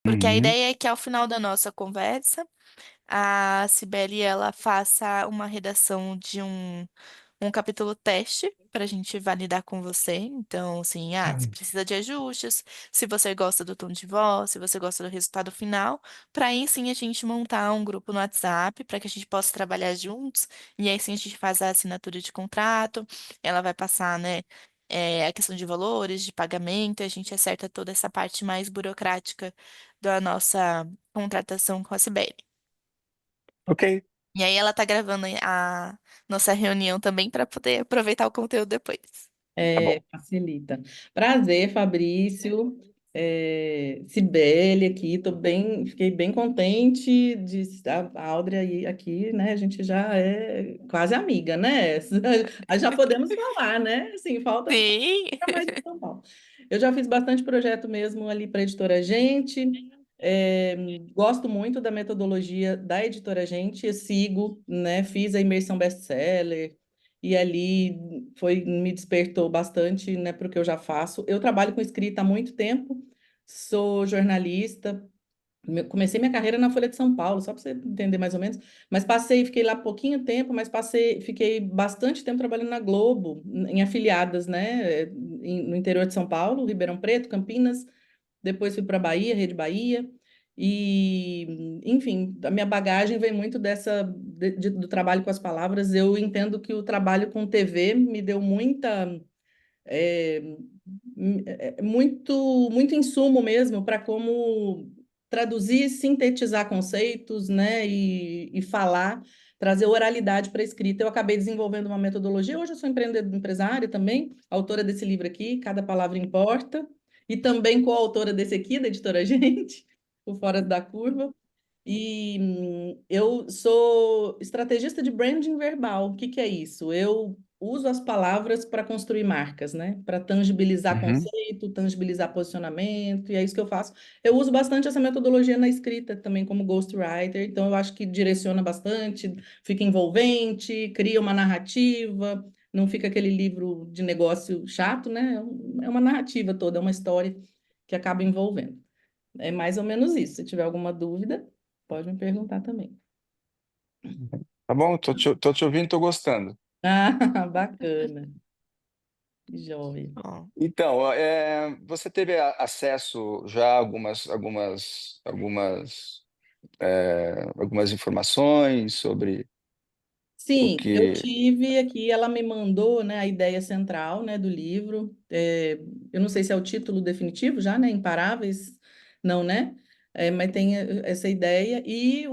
Porque a Uhum. ideia é que ao final da nossa conversa, a Cibele ela faça uma redação de um capítulo teste para a gente validar com você. Então, assim, se precisa de ajustes, se você gosta do tom de voz, se você gosta do resultado final, para aí sim a gente montar um grupo no WhatsApp para que a gente possa trabalhar juntos. E aí sim a gente faz a assinatura de contrato, ela vai passar, né? A questão de valores, de pagamento, a gente acerta toda essa parte mais burocrática da nossa contratação com a Cibele. Ok, E aí ela tá gravando a nossa reunião também para poder aproveitar o conteúdo depois. tá bom. Facilita. Prazer, Fabrício. Cibele aqui, fiquei bem contente de a Áudrea aqui, né? A gente já é quase amiga, né? Já podemos falar, né? Assim, falta Sim. ficar mais em São Paulo. Eu já fiz bastante projeto mesmo ali para a Editora Gente. É, Gosto muito da metodologia da Editora Gente, eu sigo, né? Fiz a imersão best-seller e ali me despertou bastante, né, para o que eu já faço. Eu trabalho com escrita há muito tempo, sou jornalista, comecei minha carreira na Folha de São Paulo, só para você entender mais ou menos, mas fiquei lá pouquinho tempo, mas fiquei bastante tempo trabalhando na Globo, em afiliadas, né, no interior de São Paulo, Ribeirão Preto, Campinas, depois fui para Bahia, Rede Bahia, e, enfim, a minha bagagem vem muito do trabalho com as palavras. Eu entendo que o trabalho com TV me deu é, muito insumo mesmo para como traduzir, sintetizar conceitos, né, e falar, trazer oralidade para a escrita. Eu acabei desenvolvendo uma metodologia. Hoje eu sou empresária também, autora desse livro aqui, Cada Palavra Importa, e também coautora desse aqui, da Editora Gente, o Fora da Curva. E eu sou estrategista de branding verbal. O que que é isso? Eu uso as palavras para construir marcas, né? Para tangibilizar Uhum. conceito, tangibilizar posicionamento, e é isso que eu faço. Eu uso bastante essa metodologia na escrita também como ghostwriter, então eu acho que direciona bastante, fica envolvente, cria uma narrativa, não fica aquele livro de negócio chato, né? É uma narrativa toda, é uma história que acaba envolvendo. É mais ou menos isso. Se tiver alguma dúvida, pode me perguntar também. Tá bom, tô te ouvindo, tô gostando. Ah, bacana. Joia. Ó, Então, você teve acesso já a algumas informações sobre o Sim, eu que... tive aqui, ela me mandou, né, a ideia central, né, do livro. Eu não sei se é o título definitivo já, né, Imparáveis, não, né? Mas tem essa ideia e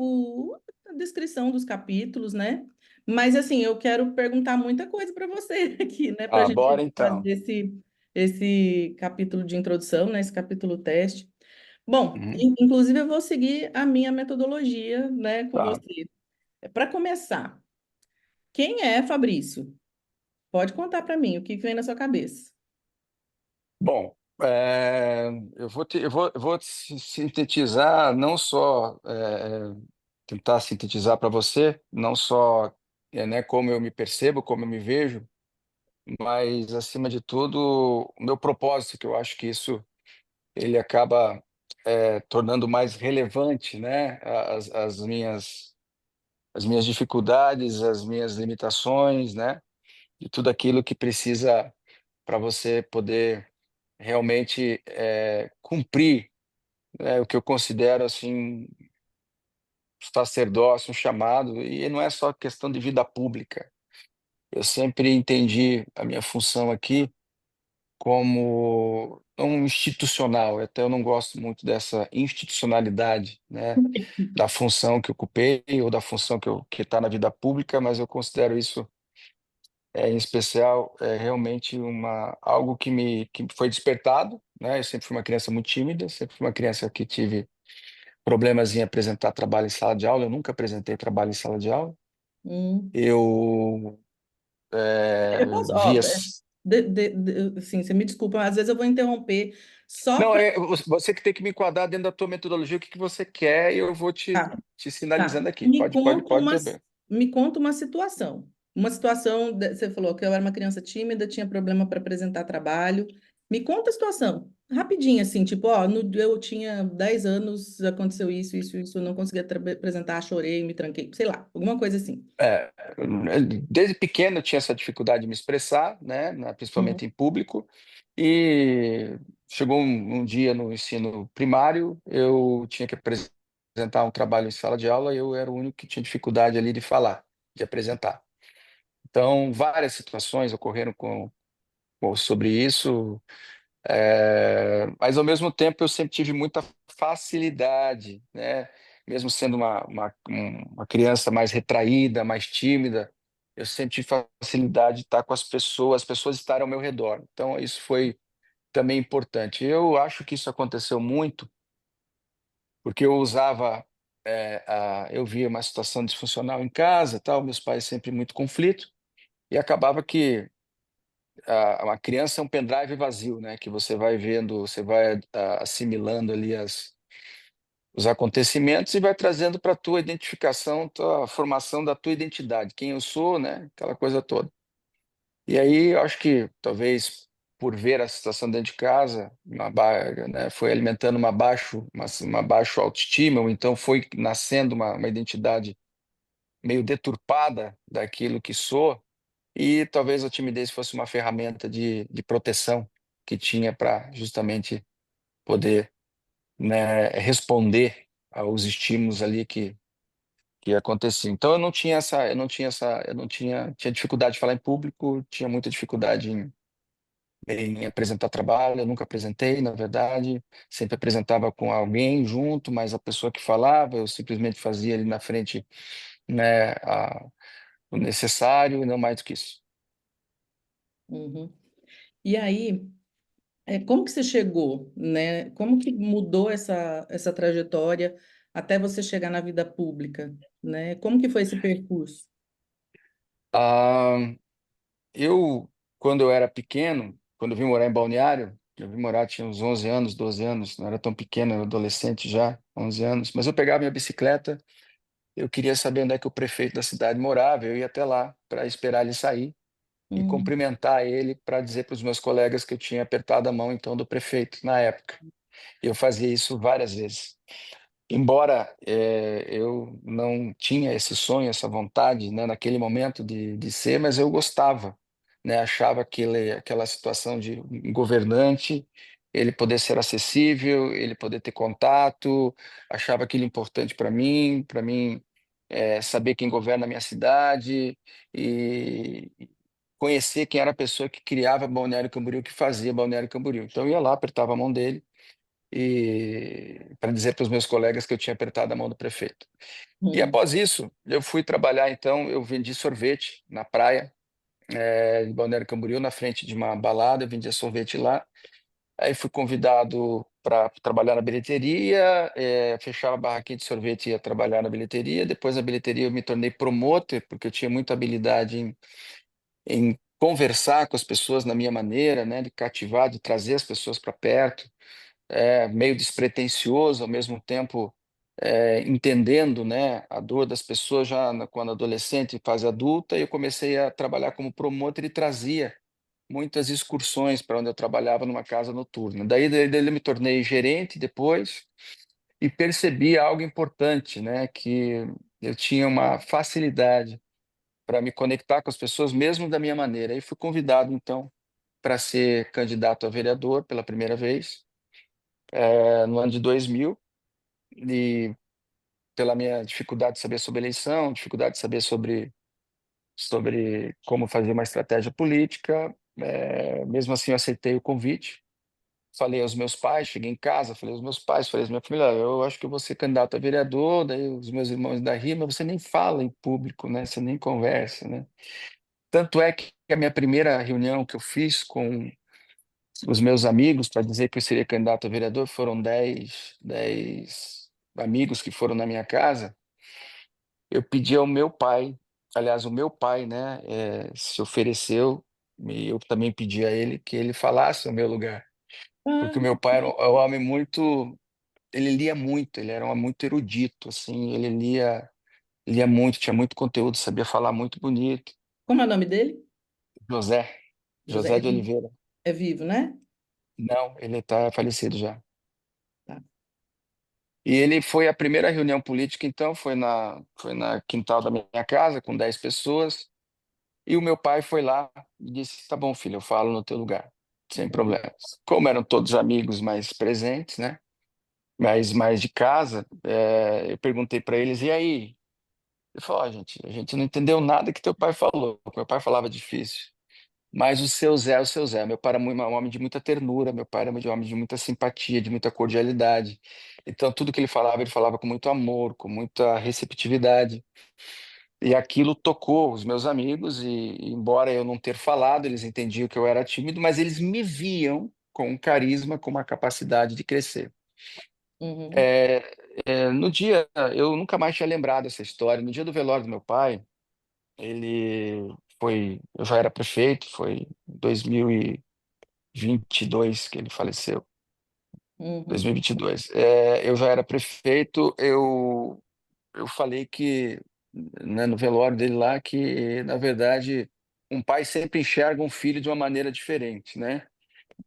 a descrição dos capítulos, né? Mas, assim, eu quero perguntar muita coisa para você aqui, né, para a Ah, bora gente fazer então. esse capítulo de introdução, né, esse capítulo teste. Bom, Uhum. inclusive eu vou seguir a minha metodologia, né, com Tá. você. Para começar, quem é Fabrício? Pode contar para mim o que vem na sua cabeça. Bom, eu vou sintetizar, não só tentar sintetizar para você, não só né, como eu me percebo, como eu me vejo, mas acima de tudo o meu propósito, que eu acho que isso ele acaba tornando mais relevante, né, as minhas dificuldades, as minhas limitações, né, e tudo aquilo que precisa para você poder realmente cumprir, né, o que eu considero assim sacerdócio, um chamado, e não é só questão de vida pública. Eu sempre entendi a minha função aqui como não institucional, até eu não gosto muito dessa institucionalidade, né, da função que eu ocupei ou da função que está na vida pública, mas eu considero isso em especial realmente algo que foi despertado, né? Eu sempre fui uma criança muito tímida, sempre fui uma criança que tive problemas em apresentar trabalho em sala de aula, eu nunca apresentei trabalho em sala de aula. Hum. Eu Eu posso, via. assim, você me desculpa, mas às vezes eu vou interromper só Não, para. você que tem que me enquadrar dentro da tua metodologia, o que que você quer, e eu vou Tá, te tá. sinalizando aqui. Pode, pode, pode beber. Me conta uma situação. Uma situação, você falou que eu era uma criança tímida, tinha problema para apresentar trabalho. Me conta a situação. rapidinho, assim, tipo, ó, eu tinha 10 anos, aconteceu isso, eu não conseguia apresentar, chorei, me tranquei, sei lá, alguma coisa assim. É, desde pequeno eu tinha essa dificuldade de me expressar, né, Uhum, principalmente em público, e chegou um dia no ensino primário, eu tinha que apresentar um trabalho em sala de aula e eu era o único que tinha dificuldade ali de falar, de apresentar. Então, várias situações ocorreram sobre isso, mas ao mesmo tempo eu sempre tive muita facilidade, né? Mesmo sendo uma criança mais retraída, mais tímida, eu sempre tive facilidade de estar com as pessoas estarem ao meu redor. Então isso foi também importante. Eu acho que isso aconteceu muito porque eu usava, eu via uma situação disfuncional em casa, tal, meus pais sempre muito conflito, e acabava que uma criança é um pendrive vazio, né? Que você vai vendo, você vai assimilando ali os acontecimentos e vai trazendo para a tua identificação, tua formação da tua identidade, quem eu sou, né? Aquela coisa toda. E aí, eu acho que talvez por ver a situação dentro de casa, né, foi alimentando uma baixo autoestima, ou então foi nascendo uma identidade meio deturpada daquilo que sou, e talvez a timidez fosse uma ferramenta de proteção que tinha para justamente poder, né, responder aos estímulos ali que aconteciam. Então eu não tinha, tinha dificuldade de falar em público, tinha muita dificuldade em apresentar trabalho, eu nunca apresentei, na verdade, sempre apresentava com alguém junto, mas a pessoa que falava, eu simplesmente fazia ali na frente, né, o necessário e não mais do que isso. uhum. E aí, como que você chegou, né? Como que mudou essa trajetória até você chegar na vida pública, né? Como que foi esse percurso? Ah, quando eu era pequeno, quando eu vim morar em Balneário, eu vim morar, tinha uns 11 anos, 12 anos, não era tão pequeno, era adolescente já, 11 anos, mas eu pegava minha bicicleta, eu queria saber onde é que o prefeito da cidade morava, eu ia até lá para esperar ele sair e Hum, cumprimentar ele para dizer para os meus colegas que eu tinha apertado a mão então do prefeito na época. Eu fazia isso várias vezes. Embora eu não tinha esse sonho, essa vontade, né, naquele momento de ser, mas eu gostava, né, achava aquela situação de um governante, ele poder ser acessível, ele poder ter contato, achava aquilo importante para mim saber quem governa a minha cidade e conhecer quem era a pessoa que criava Balneário Camboriú, que fazia Balneário Camboriú. Então eu ia lá, apertava a mão dele e para dizer para os meus colegas que eu tinha apertado a mão do prefeito. E hum. após isso, eu fui trabalhar, então, eu vendi sorvete na praia, de Balneário Camboriú, na frente de uma balada, eu vendia sorvete lá. Aí fui convidado para trabalhar na bilheteria, fechava a barraquinha de sorvete e ia trabalhar na bilheteria. Depois na bilheteria eu me tornei promotor, porque eu tinha muita habilidade em conversar com as pessoas na minha maneira, né, de cativar, de trazer as pessoas para perto, meio despretensioso, ao mesmo tempo entendendo, né, a dor das pessoas já quando adolescente e fase adulta, e eu comecei a trabalhar como promotor e trazia muitas excursões para onde eu trabalhava numa casa noturna. Daí eu me tornei gerente depois e percebi algo importante, né, que eu tinha uma facilidade para me conectar com as pessoas mesmo da minha maneira. E fui convidado então para ser candidato a vereador pela primeira vez, no ano de 2000, e pela minha dificuldade de saber sobre eleição, dificuldade de saber sobre como fazer uma estratégia política, mesmo assim eu aceitei o convite. Falei aos meus pais, cheguei em casa, falei aos meus pais, falei à minha família: "Olha, eu acho que eu vou ser candidato a vereador", daí os meus irmãos da rima, você nem fala em público, né? Você nem conversa, né? Tanto é que a minha primeira reunião que eu fiz com os meus amigos para dizer que eu seria candidato a vereador, foram dez amigos que foram na minha casa. Eu pedi ao meu pai, aliás, o meu pai, né, se ofereceu, e eu também pedi a ele que ele falasse no meu lugar, porque o Ah, meu pai era um homem muito, ele lia muito, ele era um homem muito erudito, assim, ele lia muito, tinha muito conteúdo, sabia falar muito bonito. como é o nome dele? José, José, José de Oliveira. é vivo, né? Não, ele está falecido já. Tá. E ele foi a primeira reunião política, então, foi na quintal da minha casa, com 10 pessoas, e o meu pai foi lá e disse, tá bom, filho, eu falo no teu lugar, sem problemas. Como eram todos amigos mais presentes, né, mais de casa, eu perguntei para eles, e aí? Ele falou, ó, gente, a gente não entendeu nada que teu pai falou, meu pai falava difícil. Mas o seu Zé é o seu Zé. Meu pai era um homem de muita ternura, meu pai era um homem de muita simpatia, de muita cordialidade. Então, tudo que ele falava com muito amor, com muita receptividade. E aquilo tocou os meus amigos, e embora eu não ter falado, eles entendiam que eu era tímido, mas eles me viam com um carisma, com uma capacidade de crescer. Uhum, É, no dia, eu nunca mais tinha lembrado dessa história. No dia do velório do meu pai, eu já era prefeito, foi em 2022 que ele faleceu, uhum, 2022. Eu já era prefeito, eu falei que, né, no velório dele lá, que, na verdade, um pai sempre enxerga um filho de uma maneira diferente, né?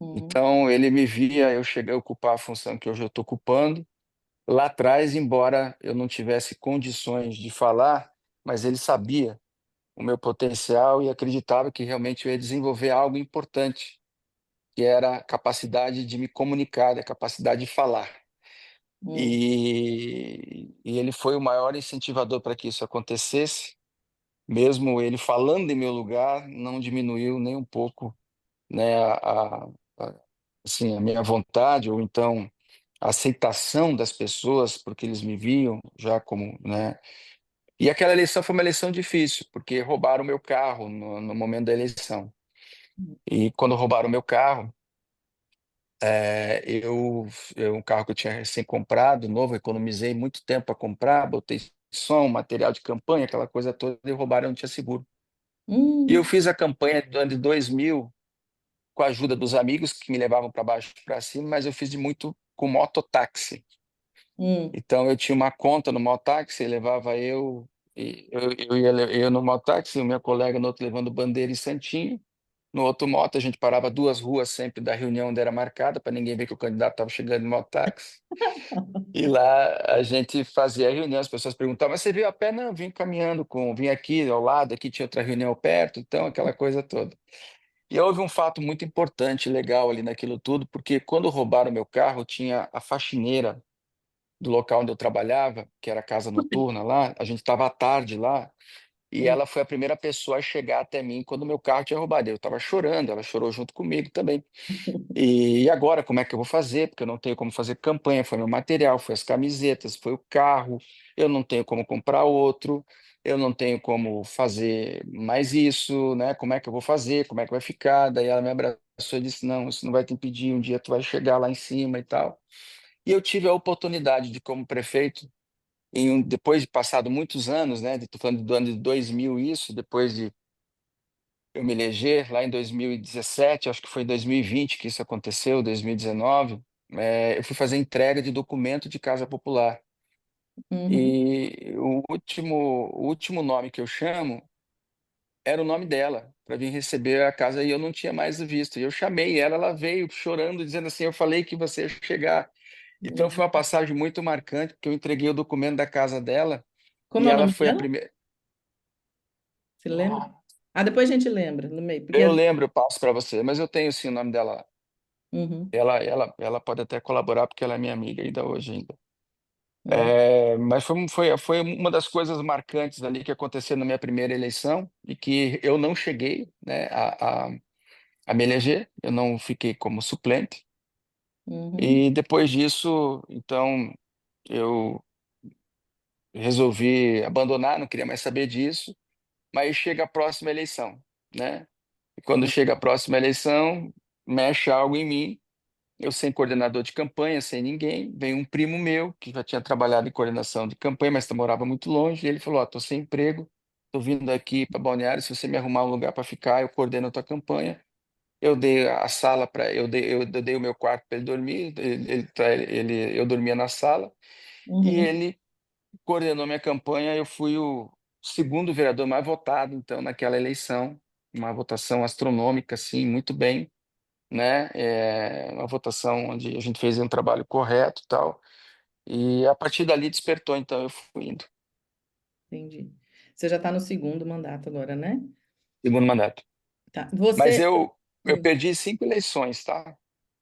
uhum, Então, ele me via, eu cheguei a ocupar a função que hoje eu estou ocupando. Lá atrás, embora eu não tivesse condições de falar, mas ele sabia o meu potencial e acreditava que realmente eu ia desenvolver algo importante, que era a capacidade de me comunicar, a capacidade de falar. uhum, E ele foi o maior incentivador para que isso acontecesse. Mesmo ele falando em meu lugar, não diminuiu nem um pouco, né, assim, a minha vontade, ou então a aceitação das pessoas, porque eles me viam já como, né? E aquela eleição foi uma eleição difícil, porque roubaram o meu carro no momento da eleição. E quando roubaram o meu carro, um carro que eu tinha recém-comprado, novo, economizei muito tempo para comprar, botei som, material de campanha, aquela coisa toda, e roubaram, eu não tinha seguro. E eu uhum, fiz a campanha do ano de 2000 com a ajuda dos amigos que me levavam para baixo e para cima, mas eu fiz de muito com mototáxi. uhum, Então eu tinha uma conta no mototáxi, levava eu no mototáxi, o meu colega no outro levando bandeira e santinho. No outro moto, a gente parava 2 ruas sempre da reunião onde era marcada, para ninguém ver que o candidato estava chegando no mototáxi. E lá a gente fazia a reunião, as pessoas perguntavam, mas você veio a pé? Não, vim caminhando, vim aqui ao lado, aqui tinha outra reunião perto, então aquela coisa toda. E houve um fato muito importante, legal ali naquilo tudo, porque quando roubaram meu carro, tinha a faxineira do local onde eu trabalhava, que era a casa noturna lá, a gente estava à tarde lá, e uhum, ela foi a primeira pessoa a chegar até mim quando meu carro tinha roubado. Eu estava chorando, ela chorou junto comigo também. E agora, como é que eu vou fazer? Porque eu não tenho como fazer campanha, foi meu material, foi as camisetas, foi o carro, eu não tenho como comprar outro, eu não tenho como fazer mais isso, né? Como é que eu vou fazer? Como é que vai ficar? Daí ela me abraçou e disse: Não, isso não vai te impedir, um dia tu vai chegar lá em cima e tal. E eu tive a oportunidade de, como prefeito, depois de passado muitos anos, né? Estou falando do ano de 2000, isso, depois de eu me eleger lá em 2017, acho que foi em 2020 que isso aconteceu, 2019, eu fui fazer entrega de documento de casa popular. uhum, E o último nome que eu chamo era o nome dela, para vir receber a casa, e eu não tinha mais visto. E eu chamei ela, ela veio chorando, dizendo assim: Eu falei que você ia chegar. Então foi uma uhum. passagem muito marcante, porque eu entreguei o documento da casa dela, Como e é o ela nome foi a dela? primeira. Você lembra? Ah, depois a gente lembra no meio, porque Eu lembro, eu passo para você, mas eu tenho sim o nome dela lá. uhum, Ela pode até colaborar, porque ela é minha amiga ainda hoje ainda. uhum, Mas foi uma das coisas marcantes ali que aconteceu na minha primeira eleição e que eu não cheguei, né, a me eleger, eu não fiquei como suplente. uhum, E depois disso, então, eu resolvi abandonar, não queria mais saber disso, mas chega a próxima eleição, né? E quando uhum, chega a próxima eleição, mexe algo em mim. Eu sem coordenador de campanha, sem ninguém, veio um primo meu que já tinha trabalhado em coordenação de campanha, mas morava muito longe, e ele falou: Ó, tô sem emprego, tô vindo aqui para Balneário, se você me arrumar um lugar para ficar, eu coordeno a tua campanha. Eu dei a sala para, eu dei o meu quarto para ele dormir, eu dormia na sala, e uhum, ele coordenou minha campanha. Eu fui o segundo vereador mais votado, então, naquela eleição, uma votação astronômica, assim, muito bem. né? Uma votação onde a gente fez um trabalho correto, e tal. E a partir dali despertou, então eu fui indo. Entendi. Você já está no segundo mandato agora, né? Segundo mandato. Tá. Mas Você. eu Oi, perdi 5 eleições, tá?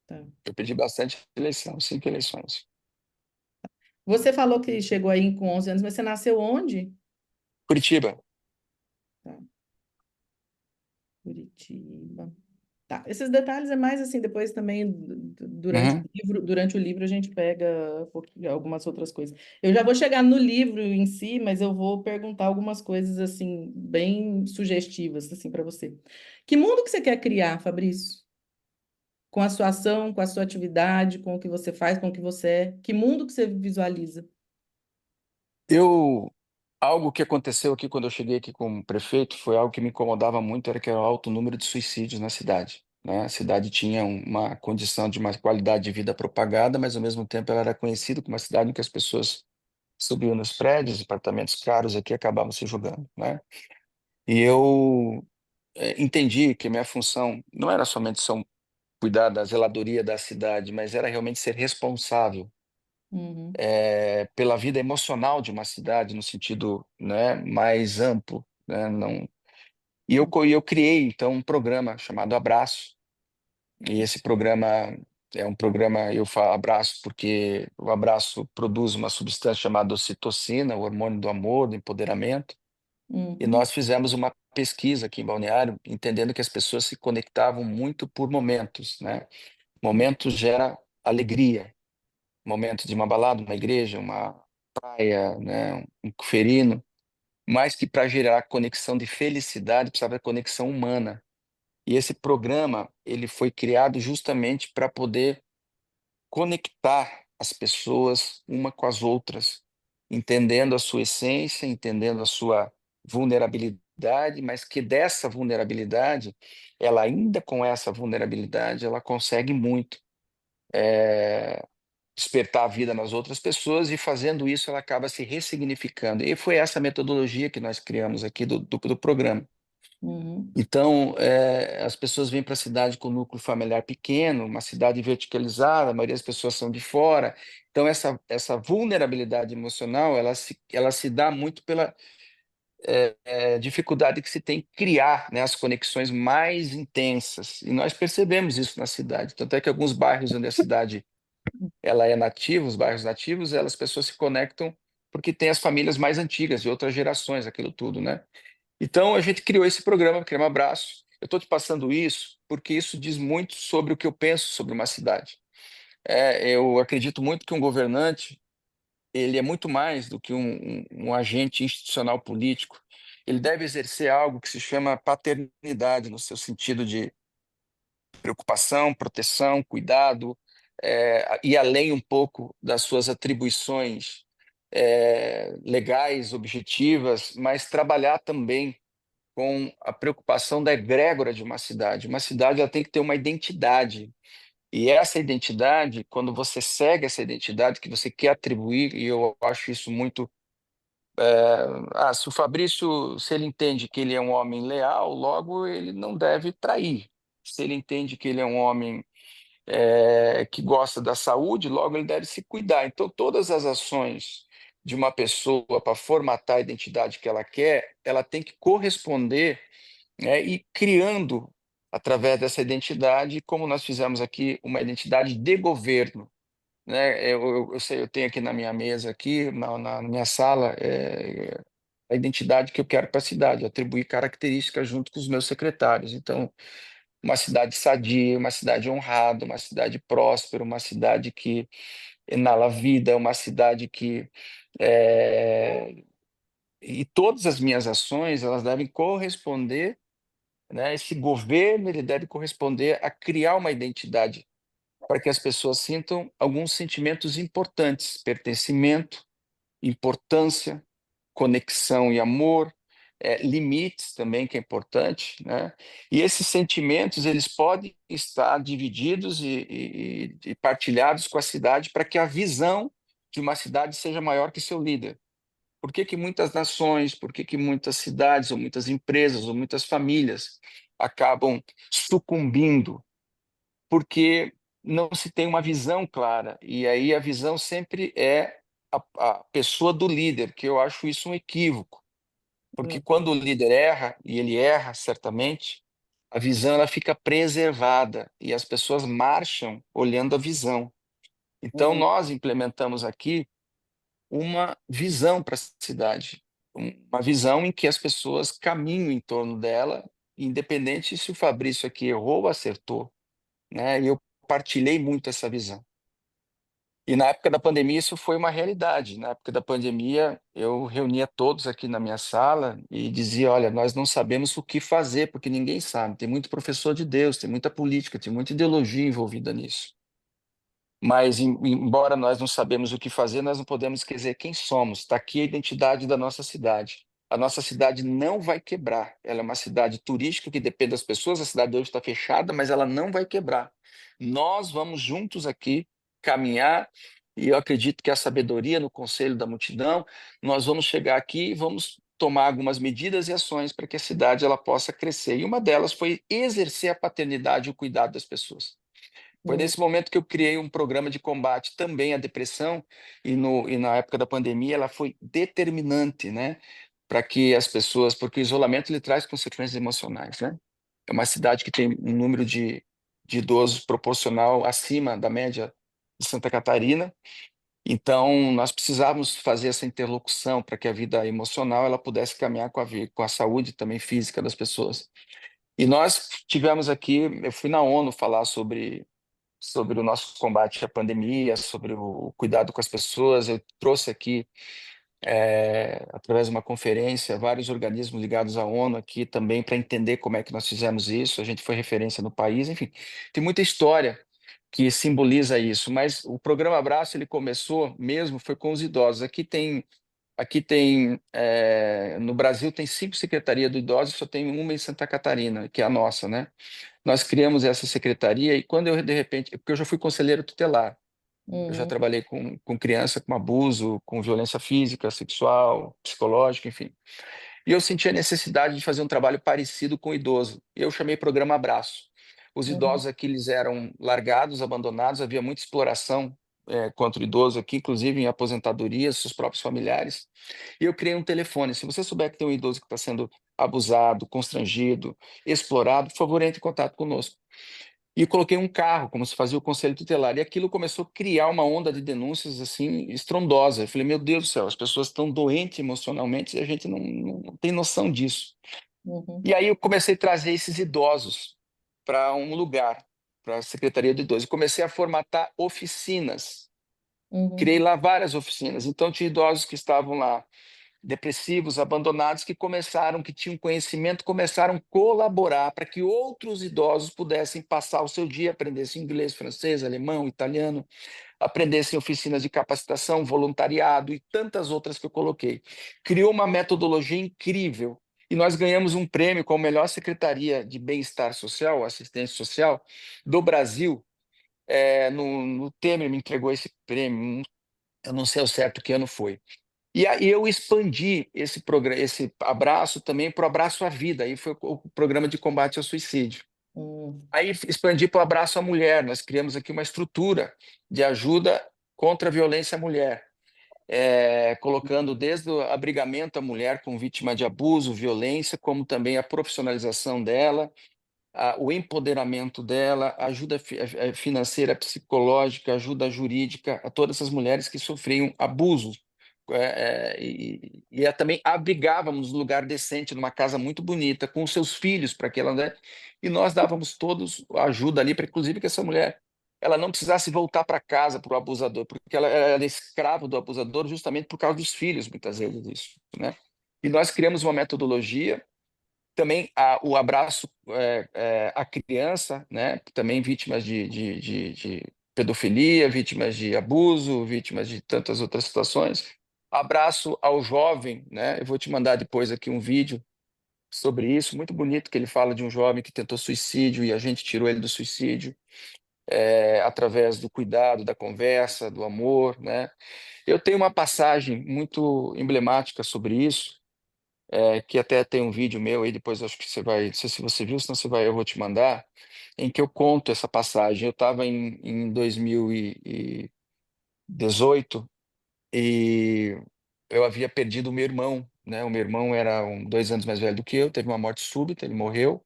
tá. Eu perdi bastante eleição, 5 eleições. Você falou que chegou aí com 11 anos, mas você nasceu onde? Curitiba. Tá. Curitiba. Tá. Esses detalhes é mais assim, depois também Uhum. durante o livro a gente pega algumas outras coisas. Eu já vou chegar no livro em si, mas eu vou perguntar algumas coisas assim bem sugestivas assim para você. Que mundo que você quer criar, Fabrício? Com a sua ação, com a sua atividade, com o que você faz, com o que você é? Que mundo que você visualiza? Eu, algo que aconteceu aqui quando eu cheguei aqui como prefeito foi algo que me incomodava muito, era que era o alto número de suicídios na cidade, né? A cidade tinha uma condição de uma qualidade de vida propagada, mas ao mesmo tempo ela era conhecida como uma cidade em que as pessoas subiam nos prédios, apartamentos caros aqui acabavam se jogando, né? E eu entendi que minha função não era somente cuidar da zeladoria da cidade, mas era realmente ser responsável Uhum, pela vida emocional de uma cidade no sentido, né, mais amplo, né? Não... E eu criei então um programa chamado Abraço. E esse programa é um programa, eu falo abraço porque o abraço produz uma substância chamada ocitocina, o hormônio do amor, do empoderamento. E uhum, nós fizemos uma pesquisa aqui em Balneário, entendendo que as pessoas se conectavam muito por momentos, né? Momentos gera alegria. Momento de uma balada, uma igreja, uma praia, né? Um ferino. Mais que para gerar conexão de felicidade, precisava de conexão humana. E esse programa, ele foi criado justamente para poder conectar as pessoas uma com as outras, entendendo a sua essência, entendendo a sua vulnerabilidade, mas que dessa vulnerabilidade, ela ainda com essa vulnerabilidade, ela consegue muito despertar a vida nas outras pessoas e fazendo isso ela acaba se ressignificando. E foi essa metodologia que nós criamos aqui do programa. uhum, Então, as pessoas vêm para a cidade com núcleo familiar pequeno, uma cidade verticalizada, a maioria das pessoas são de fora. Então, essa vulnerabilidade emocional, ela se dá muito pela dificuldade que se tem em criar, né, as conexões mais intensas. E nós percebemos isso na cidade. Tanto é que alguns bairros onde a cidade ela é nativa, os bairros nativos, as pessoas se conectam porque tem as famílias mais antigas, de outras gerações, aquilo tudo, né? Então, a gente criou esse programa, Crema Abraço. Eu estou te passando isso porque isso diz muito sobre o que eu penso sobre uma cidade. Eu acredito muito que um governante, ele é muito mais do que um agente institucional político. Ele deve exercer algo que se chama paternidade, no seu sentido de preocupação, proteção, cuidado, e além um pouco das suas atribuições legais, objetivas, mas trabalhar também com a preocupação da egrégora de uma cidade. Uma cidade ela tem que ter uma identidade. E essa identidade, quando você segue essa identidade que você quer atribuir, e eu acho isso muito. Se o Fabrício, se ele entende que ele é um homem leal, logo ele não deve trair. Se ele entende que ele é um homem que gosta da saúde, logo ele deve se cuidar. Então, todas as ações de uma pessoa para formatar a identidade que ela quer, ela tem que corresponder, né, e criando, através dessa identidade, como nós fizemos aqui, uma identidade de governo. Né? Eu sei, eu tenho aqui na minha mesa, aqui, na minha sala, a identidade que eu quero para a cidade, atribuir características junto com os meus secretários. Então, uma cidade sadia, uma cidade honrada, uma cidade próspera, uma cidade que inala vida, uma cidade que e todas as minhas ações elas devem corresponder, né? Esse governo ele deve corresponder a criar uma identidade para que as pessoas sintam alguns sentimentos importantes: pertencimento, importância, conexão e amor, limites também, que é importante, né? E esses sentimentos, eles podem estar divididos e partilhados com a cidade para que a visão de uma cidade seja maior que seu líder. Por que que muitas nações, por que que muitas cidades, ou muitas empresas, ou muitas famílias acabam sucumbindo porque não se tem uma visão clara. E aí a visão sempre é a pessoa do líder, que eu acho isso um equívoco. Porque quando o Uhum. líder erra, e ele erra certamente, a visão ela fica preservada e as pessoas marcham olhando a visão. Então, Uhum. nós implementamos aqui uma visão para a cidade, uma visão em que as pessoas caminham em torno dela, independente se o Fabrício aqui errou ou acertou, né? E eu partilhei muito essa visão. E na época da pandemia isso foi uma realidade. Na época da pandemia eu reunia todos aqui na minha sala e dizia, olha, nós não sabemos o que fazer, porque ninguém sabe. Tem muito professor de Deus, tem muita política, tem muita ideologia envolvida nisso. Mas, embora nós não sabemos o que fazer, nós não podemos esquecer quem somos. Está aqui a identidade da nossa cidade. A nossa cidade não vai quebrar. Ela é uma cidade turística que depende das pessoas. A cidade hoje está fechada, mas ela não vai quebrar. Nós vamos juntos aqui caminhar, e eu acredito que a sabedoria no conselho da multidão, nós vamos chegar aqui e vamos tomar algumas medidas e ações para que a cidade ela possa crescer. E uma delas foi exercer a paternidade e o cuidado das pessoas. Foi Uhum. nesse momento que eu criei um programa de combate também à depressão, e na época da pandemia ela foi determinante, né, para que as pessoas, porque o isolamento ele traz consequências emocionais, né? É uma cidade que tem um número de idosos proporcional acima da média de Santa Catarina, então nós precisávamos fazer essa interlocução para que a vida emocional ela pudesse caminhar com a saúde também física das pessoas. E nós tivemos aqui, eu fui na ONU falar sobre o nosso combate à pandemia, sobre o cuidado com as pessoas. Eu trouxe aqui, através de uma conferência, vários organismos ligados à ONU aqui também para entender como é que nós fizemos isso. A gente foi referência no país, enfim, tem muita história que simboliza isso. Mas o programa Abraço ele começou mesmo foi com os idosos. No Brasil tem 5 secretarias do idoso, só tem uma em Santa Catarina, que é a nossa, né? Nós criamos essa secretaria e quando eu, de repente, porque eu já fui conselheiro tutelar, eu já Uhum. trabalhei com criança com abuso, com violência física, sexual, psicológica, enfim. E eu senti a necessidade de fazer um trabalho parecido com o idoso. Eu chamei programa Abraço. Os Uhum. idosos aqui eles eram largados, abandonados, havia muita exploração contra o idoso aqui, inclusive em aposentadorias, seus próprios familiares. E eu criei um telefone. Se você souber que tem um idoso que está sendo abusado, constrangido, explorado, por favor, entre em contato conosco. E coloquei um carro, como se fazia o conselho tutelar. E aquilo começou a criar uma onda de denúncias assim estrondosa. Eu falei, meu Deus do céu, as pessoas estão doentes emocionalmente e a gente não tem noção disso. Uhum. E aí eu comecei a trazer esses idosos para um lugar, para a Secretaria do Idoso. E comecei a formatar oficinas. Criei Uhum. lá várias oficinas. Então tinha idosos que estavam lá depressivos, abandonados, que tinham conhecimento, começaram a colaborar para que outros idosos pudessem passar o seu dia, aprendessem inglês, francês, alemão, italiano, aprendessem oficinas de capacitação, voluntariado e tantas outras que eu coloquei. Criou uma metodologia incrível e nós ganhamos um prêmio com a melhor secretaria de bem-estar social, assistência social do Brasil. No Temer me entregou esse prêmio, eu não sei ao certo que ano foi. E aí eu expandi esse programa, esse abraço também para o Abraço à Vida, aí foi o programa de combate ao suicídio. Uhum. Aí expandi para o Abraço à Mulher, nós criamos aqui uma estrutura de ajuda contra a violência à mulher, colocando desde o abrigamento à mulher com vítima de abuso, violência, como também a profissionalização dela, o empoderamento dela, ajuda financeira, psicológica, ajuda jurídica a todas essas mulheres que sofriam abuso. Também abrigávamos um lugar decente, numa casa muito bonita, com seus filhos, para que ela, né? E nós dávamos todos ajuda ali, para inclusive que essa mulher ela não precisasse voltar para casa para o abusador, porque ela era escrava do abusador justamente por causa dos filhos, muitas vezes, isso, né? E nós criamos uma metodologia também o abraço à criança, né? Também vítimas de pedofilia, vítimas de abuso, vítimas de tantas outras situações. Abraço ao jovem, né? Eu vou te mandar depois aqui um vídeo sobre isso, muito bonito, que ele fala de um jovem que tentou suicídio e a gente tirou ele do suicídio, através do cuidado, da conversa, do amor, né? Eu tenho uma passagem muito emblemática sobre isso, que até tem um vídeo meu aí, depois acho que você vai, não sei se você viu, senão eu vou te mandar, em que eu conto essa passagem. Eu estava em 2018 e eu havia perdido o meu irmão, né? O meu irmão era 2 anos mais velho do que eu, teve uma morte súbita, ele morreu.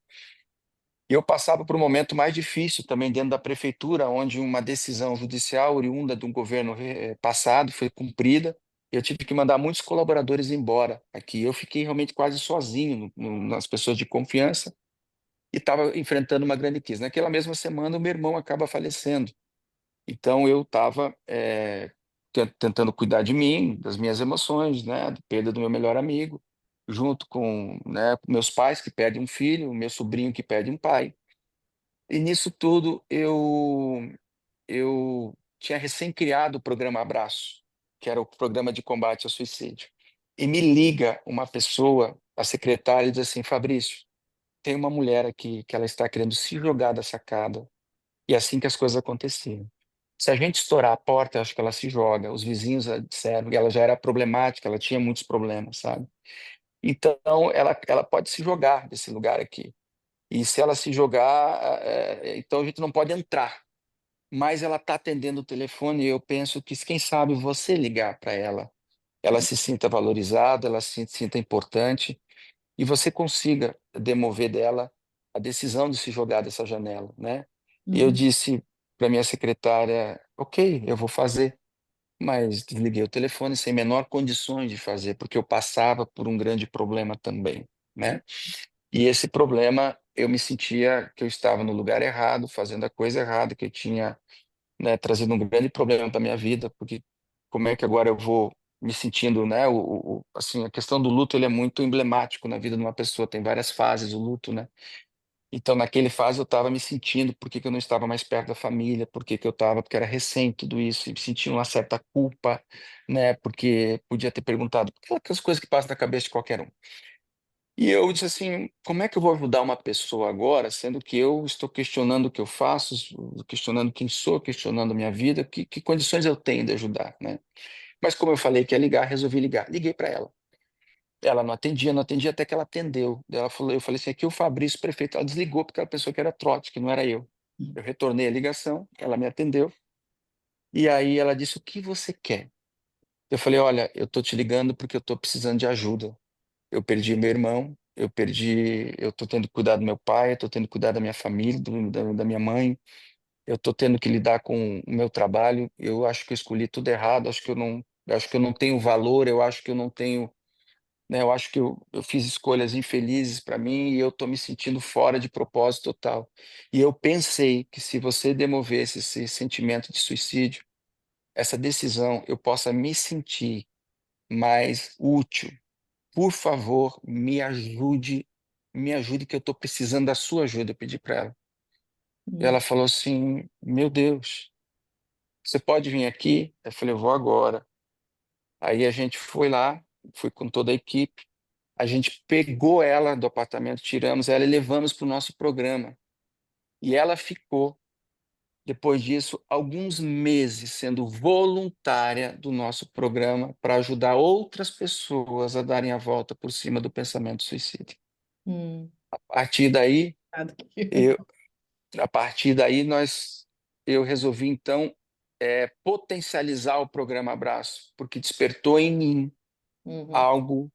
E eu passava por um momento mais difícil também dentro da prefeitura, onde uma decisão judicial oriunda de um governo passado foi cumprida. Eu tive que mandar muitos colaboradores embora aqui. Eu fiquei realmente quase sozinho nas pessoas de confiança e estava enfrentando uma grande crise. Naquela mesma semana, o meu irmão acaba falecendo. Então, eu estava tentando cuidar de mim, das minhas emoções, né, da perda do meu melhor amigo, junto com, né, meus pais que perdem um filho, meu sobrinho que perde um pai. E nisso tudo eu tinha recém-criado o programa Abraço, que era o programa de combate ao suicídio. E me liga uma pessoa, a secretária, e diz assim: Fabrício, tem uma mulher aqui que ela está querendo se jogar da sacada. E é assim que as coisas aconteciam. Se a gente estourar a porta, eu acho que ela se joga. Os vizinhos disseram, e ela já era problemática, ela tinha muitos problemas, sabe? Então, ela pode se jogar desse lugar aqui. E se ela se jogar, então a gente não pode entrar. Mas ela está atendendo o telefone e eu penso que, quem sabe, você ligar para ela, ela se sinta valorizada, ela se sinta importante e você consiga demover dela a decisão de se jogar dessa janela, né? E eu Uhum. disse para minha secretária, ok, eu vou fazer, mas desliguei o telefone sem menor condições de fazer, porque eu passava por um grande problema também, né? E esse problema, eu me sentia que eu estava no lugar errado, fazendo a coisa errada, que eu tinha, né, trazido um grande problema para minha vida, porque como é que agora eu vou me sentindo, né, assim, a questão do luto, ele é muito emblemático na vida de uma pessoa, tem várias fases o luto, né? Então, naquele fase eu estava me sentindo, por que que eu não estava mais perto da família, por que que eu estava, porque era recém tudo isso, e me sentia uma certa culpa, né, porque podia ter perguntado, aquelas coisas que passam na cabeça de qualquer um. E eu disse assim, como é que eu vou ajudar uma pessoa agora, sendo que eu estou questionando o que eu faço, questionando quem sou, questionando a minha vida, que condições eu tenho de ajudar, né? Mas como eu falei que ia ligar, resolvi ligar. Liguei para ela. Ela não atendia, não atendia até que ela atendeu. Daí ela falou, eu falei assim, aqui é o Fabrício, prefeito. Ela desligou porque ela pensou que era trote, que não era eu. Eu retornei a ligação, ela me atendeu. E aí ela disse, o que você quer? Eu falei, olha, eu estou te ligando porque eu estou precisando de ajuda. Eu perdi meu irmão, eu estou tendo que cuidar do meu pai, eu estou tendo que cuidar da minha família, da minha mãe, eu estou tendo que lidar com o meu trabalho. Eu acho que eu escolhi tudo errado, acho que eu não tenho valor, eu acho que eu não tenho, né, eu acho que eu fiz escolhas infelizes para mim e eu estou me sentindo fora de propósito total. E eu pensei que se você demovesse esse sentimento de suicídio, essa decisão, eu possa me sentir mais útil. Por favor, me ajude que eu estou precisando da sua ajuda, eu pedi para ela. E ela Uhum. falou assim, meu Deus, você pode vir aqui? Eu falei, eu vou agora. Aí a gente foi lá, fui com toda a equipe, a gente pegou ela do apartamento, tiramos ela e levamos para o nosso programa. E ela ficou, depois disso, alguns meses sendo voluntária do nosso programa para ajudar outras pessoas a darem a volta por cima do pensamento suicida. Uhum. A partir daí, Nada que- eu, a partir daí eu resolvi então potencializar o programa Abraço, porque despertou em mim Uhum. algo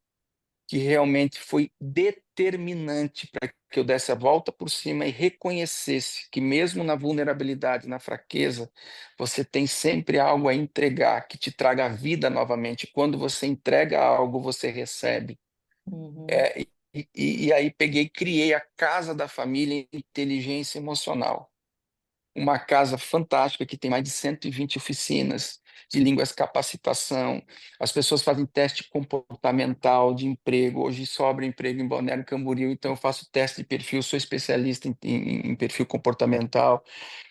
que realmente foi determinante para que eu desse a volta por cima e reconhecesse que mesmo na vulnerabilidade, na fraqueza, você tem sempre algo a entregar que te traga a vida novamente. Quando você entrega algo, você recebe. Uhum. É, e aí peguei e criei a Casa da Família em Inteligência Emocional, uma casa fantástica que tem mais de 120 oficinas de línguas capacitação. As pessoas fazem teste comportamental de emprego. Hoje sobra emprego em Balneário Camboriú, então eu faço teste de perfil, sou especialista em perfil comportamental.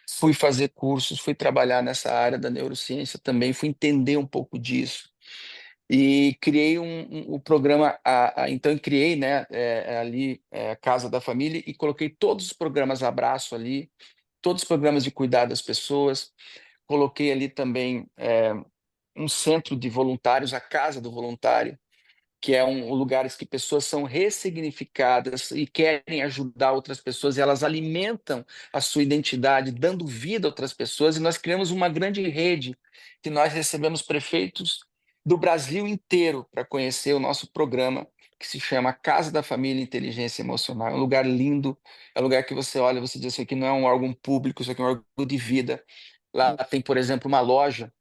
Fui fazer cursos, fui trabalhar nessa área da neurociência também, fui entender um pouco disso. E criei o programa, então eu criei, né, ali a Casa da Família e coloquei todos os programas Abraço ali, todos os programas de cuidar das pessoas. Coloquei ali também um centro de voluntários, a Casa do Voluntário, que é lugares que pessoas são ressignificadas e querem ajudar outras pessoas, e elas alimentam a sua identidade, dando vida a outras pessoas, e nós criamos uma grande rede que nós recebemos prefeitos do Brasil inteiro para conhecer o nosso programa, que se chama Casa da Família Inteligência Emocional. É um lugar lindo, é um lugar que você olha, você diz, isso aqui não é um órgão público, isso aqui é um órgão de vida. Lá tem, por exemplo, uma loja,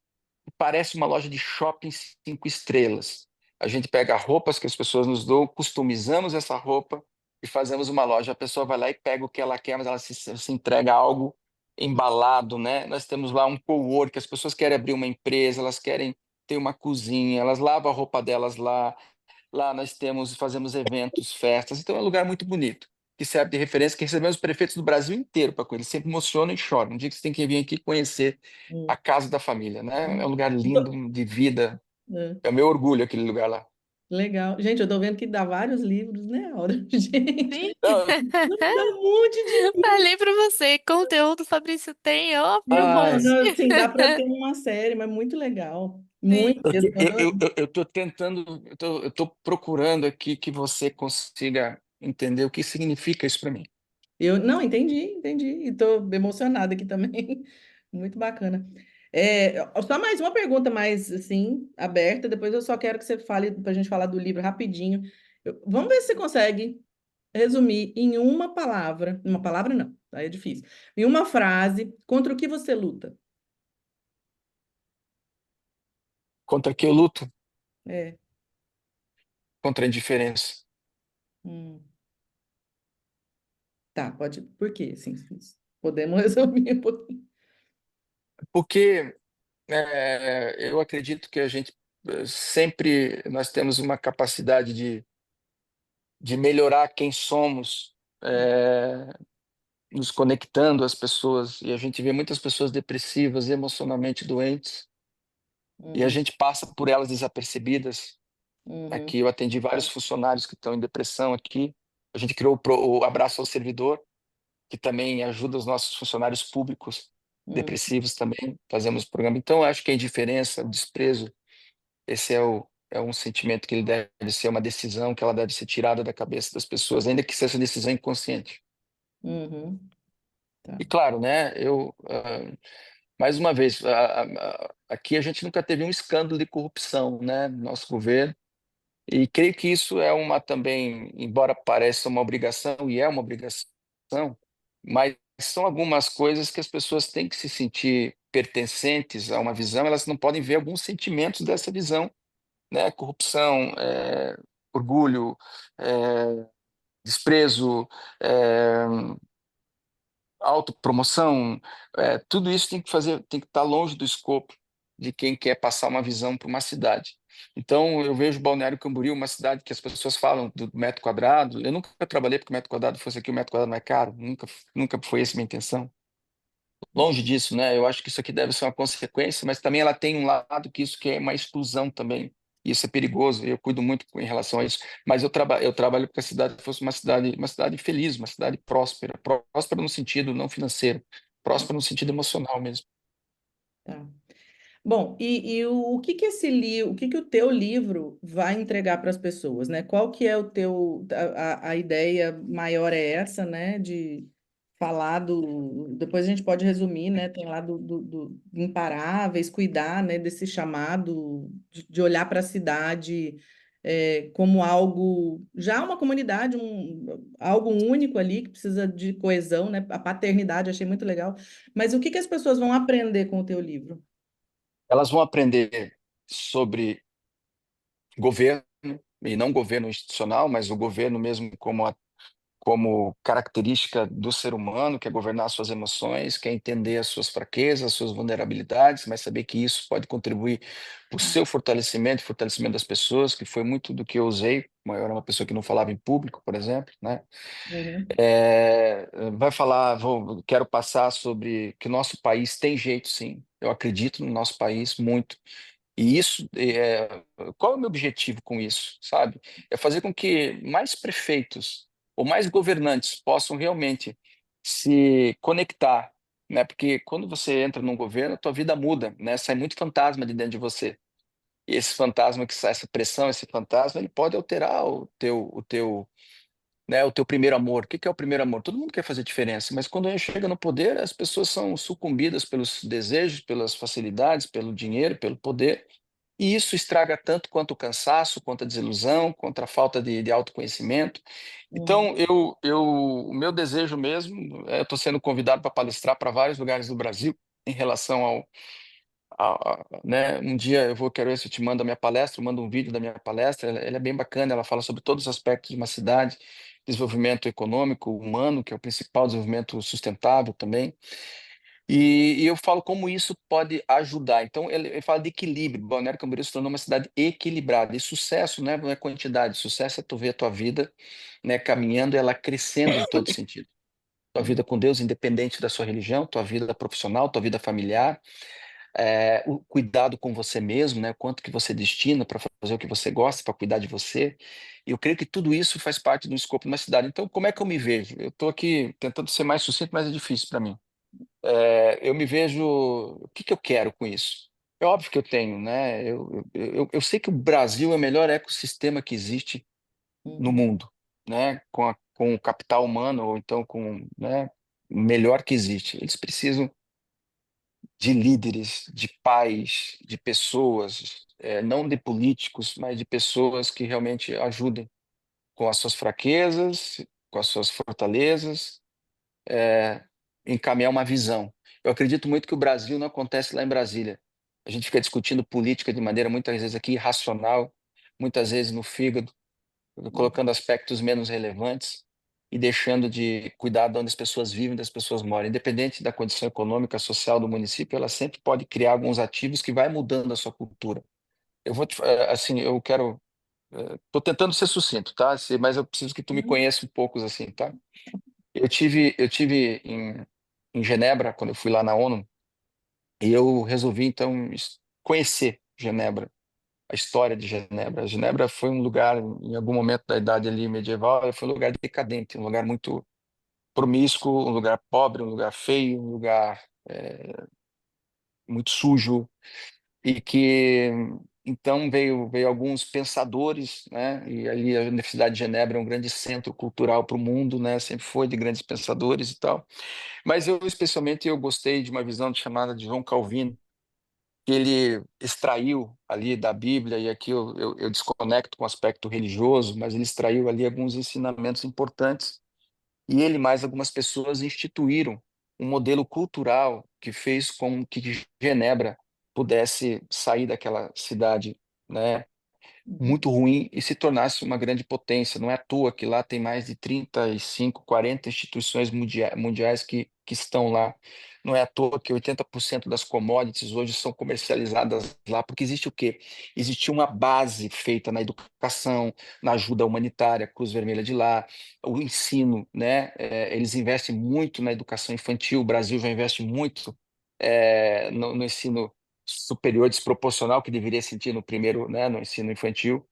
parece uma loja de shopping 5 estrelas. A gente pega roupas que as pessoas nos dão, customizamos essa roupa e fazemos uma loja. A pessoa vai lá e pega o que ela quer, mas ela se entrega algo embalado, né? Nós temos lá um cowork, as pessoas querem abrir uma empresa, elas querem ter uma cozinha, elas lavam a roupa delas lá. Lá nós fazemos eventos, festas, então é um lugar muito bonito, que serve de referência, que recebemos prefeitos do Brasil inteiro para com eles, sempre emocionam e choram. Um dia que você tem que vir aqui conhecer a Hum. casa da família, né? É um lugar Tô- lindo, de vida. é, É o meu orgulho aquele lugar lá. legal. Gente, eu tô vendo que dá vários livros, né, Aura? Gente, Sim. dá um monte de Falei pra você, conteúdo Fabrício tem, ó, por ah, livros. monte. Assim, dá para ter uma série, mas muito legal. Muito Sim. mesmo. eu estou tentando, eu tô procurando aqui que você consiga entender o que significa isso para mim. Eu não entendi. E estou emocionada aqui também. Muito bacana. É, só mais uma pergunta mais assim, aberta. Depois eu só quero que você fale para a gente falar do livro rapidinho. Vamos ver se você consegue resumir em uma palavra não, aí é difícil. Em uma frase, contra o que você luta? Contra que eu luto? É. Contra a indiferença. hum, tá, pode. Por quê? Assim, podemos resumir um pouquinho. Porque eu acredito que a gente sempre nós temos uma capacidade de melhorar quem somos, nos conectando às pessoas, e a gente vê muitas pessoas depressivas, emocionalmente doentes, e a Uhum, gente passa por elas desapercebidas. uhum, Aqui eu atendi vários funcionários que estão em depressão aqui. A gente criou o Abraço ao Servidor, que também ajuda os nossos funcionários públicos uhum, depressivos também. Fazemos programa. Então, eu acho que a indiferença, o desprezo, esse é um sentimento que ele deve ser uma decisão que ela deve ser tirada da cabeça das pessoas, ainda que seja decisão inconsciente. uhum, tá. E claro, né, mais uma vez, aqui a gente nunca teve um escândalo de corrupção, né, no nosso governo. E creio que isso é uma também, embora pareça uma obrigação, e é uma obrigação, mas são algumas coisas que as pessoas têm que se sentir pertencentes a uma visão, elas não podem ver alguns sentimentos dessa visão, né? Corrupção, orgulho, é, desprezo, é, autopromoção, tudo isso tem que estar longe do escopo de quem quer passar uma visão para uma cidade. Então, eu vejo Balneário Camboriú uma cidade que as pessoas falam do metro quadrado. Eu nunca trabalhei porque o metro quadrado fosse aqui, o metro quadrado não é caro, nunca foi essa a minha intenção. Longe disso, né? Eu acho que isso aqui deve ser uma consequência, mas também ela tem um lado que isso que é uma exclusão também. Isso é perigoso, eu cuido muito em relação a isso. Mas eu trabalho para que a cidade fosse uma cidade feliz, uma cidade próspera. Próspera no sentido não financeiro, próspera no sentido emocional mesmo. Tá. Bom, o que que esse livro, o que que o teu livro vai entregar para as pessoas, né? Qual que é o teu, a ideia maior é essa, né? De falar depois a gente pode resumir, né? Tem lá do Imparáveis, cuidar, né? Desse chamado de olhar para a cidade como algo, já uma comunidade, algo único ali que precisa de coesão, né? A paternidade, achei muito legal. Mas o que que as pessoas vão aprender com o teu livro? Elas vão aprender sobre governo, e não governo institucional, mas o governo mesmo como característica do ser humano, que é governar suas emoções, que é entender as suas fraquezas, as suas vulnerabilidades, mas saber que isso pode contribuir para o seu fortalecimento, fortalecimento das pessoas, que foi muito do que eu usei. Eu era uma pessoa que não falava em público, por exemplo, né? Uhum. Vai falar, quero passar sobre que o nosso país tem jeito, sim. Eu acredito no nosso país muito. E isso, qual é o meu objetivo com isso, sabe? É fazer com que mais prefeitos ou mais governantes possam realmente se conectar, né? Porque quando você entra num governo, a tua vida muda, né? Sai muito fantasma de dentro de você. E esse fantasma que sai, essa pressão, esse fantasma, ele pode alterar o teu primeiro amor. O que que é o primeiro amor? Todo mundo quer fazer diferença, mas quando a gente chega no poder, as pessoas são sucumbidas pelos desejos, pelas facilidades, pelo dinheiro, pelo poder, e isso estraga tanto quanto o cansaço, quanto a desilusão, quanto a falta de autoconhecimento. Uhum. Então, o meu desejo mesmo, eu estou sendo convidado para palestrar para vários lugares do Brasil em relação né, um dia quero ver se eu te mando a minha palestra, eu mando um vídeo da minha palestra, ela é bem bacana, ela fala sobre todos os aspectos de uma cidade, desenvolvimento econômico, humano, que é o principal, desenvolvimento sustentável também, e eu falo como isso pode ajudar. Então, ele fala de equilíbrio. Balneário Camboriú se tornou uma cidade equilibrada. E sucesso, né, não é quantidade. Sucesso é tu ver a tua vida, né, caminhando, ela crescendo em todo sentido. Tua vida com Deus, independente da sua religião, tua vida profissional, tua vida familiar, o cuidado com você mesmo, né, quanto que você destina para fazer o que você gosta, para cuidar de você. E eu creio que tudo isso faz parte do escopo de uma cidade. Então, como é que eu me vejo? Eu estou aqui tentando ser mais sucinto, mas é difícil para mim. Eu me vejo, o que que eu quero com isso? É óbvio que eu tenho, né? Eu sei que o Brasil é o melhor ecossistema que existe no Uhum. mundo, né? Com o capital humano, ou então com, né, o melhor que existe. Eles precisam de líderes, de pais, de pessoas, não de políticos, mas de pessoas que realmente ajudem com as suas fraquezas, com as suas fortalezas, é, encaminhar uma visão. Eu acredito muito que o Brasil não acontece lá em Brasília. A gente fica discutindo política de maneira muitas vezes aqui irracional, muitas vezes no fígado, colocando aspectos menos relevantes e deixando de cuidar de onde as pessoas vivem, das pessoas moram. Independente da condição econômica, social do município, ela sempre pode criar alguns ativos que vai mudando a sua cultura. Assim, eu quero, estou tentando ser sucinto, tá? Mas eu preciso que tu me Uhum. conheça um pouco assim, tá? Eu tive em Genebra, quando eu fui lá na ONU, e eu resolvi, então, conhecer Genebra, a história de Genebra. Genebra foi um lugar, em algum momento da idade ali medieval, foi um lugar decadente, um lugar muito promíscuo, um lugar pobre, um lugar feio, um lugar muito sujo, e que então veio alguns pensadores, né? E ali a Universidade de Genebra é um grande centro cultural para o mundo, né? Sempre foi de grandes pensadores e tal. Mas eu gostei de uma visão chamada de João Calvino, que ele extraiu ali da Bíblia, e aqui eu desconecto com o aspecto religioso, mas ele extraiu ali alguns ensinamentos importantes, e ele mais algumas pessoas instituíram um modelo cultural que fez com que Genebra pudesse sair daquela cidade, né, Uhum. muito ruim e se tornasse uma grande potência. Não é à toa que lá tem mais de 35, 40 instituições mundiais que estão lá. Não é à toa que 80% das commodities hoje são comercializadas lá, porque existe o quê? Existe uma base feita na educação, na ajuda humanitária, Cruz Vermelha de lá, o ensino, né? Eles investem muito na educação infantil, o Brasil já investe muito no ensino superior desproporcional que deveria sentir no primeiro, né, no ensino infantil.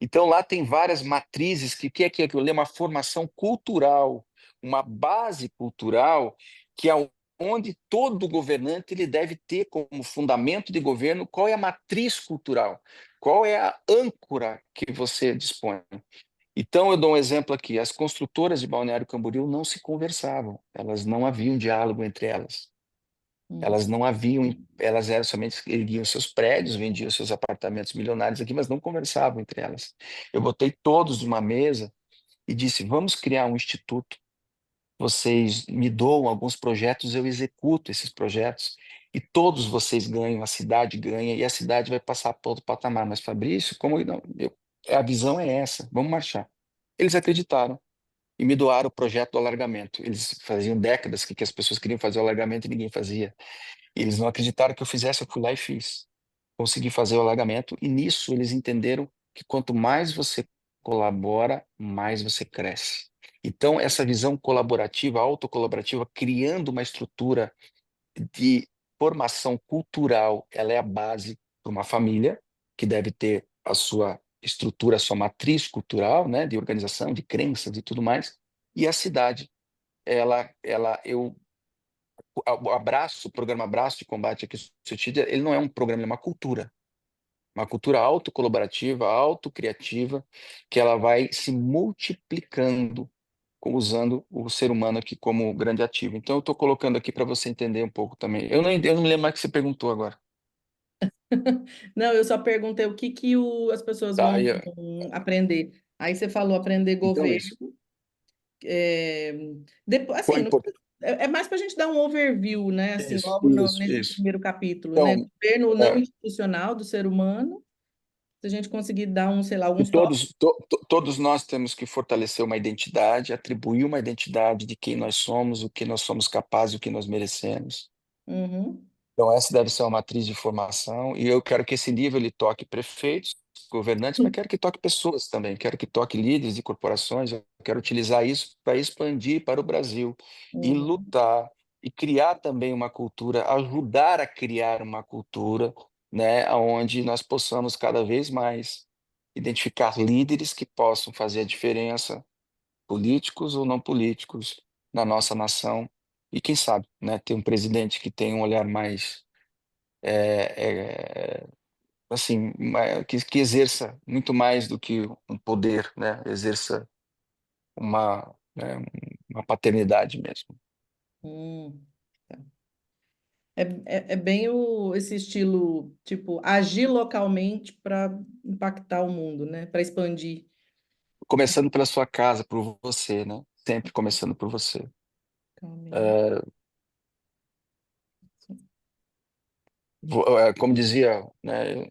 Então lá tem várias matrizes que é aquilo? É uma formação cultural, uma base cultural que é onde todo governante ele deve ter como fundamento de governo qual é a matriz cultural, qual é a âncora que você dispõe. Então eu dou um exemplo aqui, as construtoras de Balneário Camboriú não se conversavam, elas não haviam diálogo entre elas. Uhum. Elas não haviam, elas eram somente erguiam seus prédios, vendiam seus apartamentos milionários aqui, mas não conversavam entre elas. Eu botei todos numa mesa e disse: vamos criar um instituto. Vocês me doam alguns projetos, eu executo esses projetos e todos vocês ganham, a cidade ganha e a cidade vai passar para outro patamar. Mas Fabrício, como não? A visão é essa. Vamos marchar. Eles acreditaram e me doaram o projeto do alargamento. Eles faziam décadas que as pessoas queriam fazer o alargamento e ninguém fazia. E eles não acreditaram que eu fizesse, eu fui lá e fiz. Consegui fazer o alagamento, e nisso eles entenderam que quanto mais você colabora, mais você cresce. Então, essa visão colaborativa, autocolaborativa, criando uma estrutura de formação cultural, ela é a base para uma família, que deve ter a sua estrutura, a sua matriz cultural, né, de organização, de crenças e tudo mais, e a cidade, eu o programa Abraço de Combate à Suicídio, ele não é um programa, ele é uma cultura. uma cultura autocolaborativa, autocriativa, que ela vai se multiplicando usando o ser humano aqui como grande ativo. Então, eu estou colocando aqui para você entender um pouco também. Eu não me lembro mais o que você perguntou agora. Não, eu só perguntei o que que as pessoas Tá, vão aprender. Aí você falou aprender então, governo. isso. É, depois, Foi assim, importante. é mais para a gente dar um overview, né? Assim, Isso, logo isso, nesse isso. primeiro capítulo, né? Então, Governo não é, institucional do ser humano, se a gente conseguir dar um, sei lá, e alguns tópicos. todos nós temos que fortalecer uma identidade, atribuir uma identidade de quem nós somos, o que nós somos capazes, o que nós merecemos. Uhum, Então, essa deve ser uma matriz de formação, e eu quero que esse livro ele toque prefeitos, governantes, mas quero que toque pessoas também, quero que toque líderes de corporações, eu quero utilizar isso para expandir para o Brasil e uhum, lutar e criar também uma cultura, ajudar a criar uma cultura, né, onde nós possamos cada vez mais identificar líderes que possam fazer a diferença, políticos ou não políticos, na nossa nação, e quem sabe, né, ter um presidente que tenha um olhar mais assim, que exerça muito mais do que um poder, né? Exerça né, uma paternidade mesmo. hum. É bem esse estilo, tipo, agir localmente para impactar o mundo, né? Para expandir. Começando pela sua casa, por você, né? Sempre começando por você. Localmente. É, como dizia, né?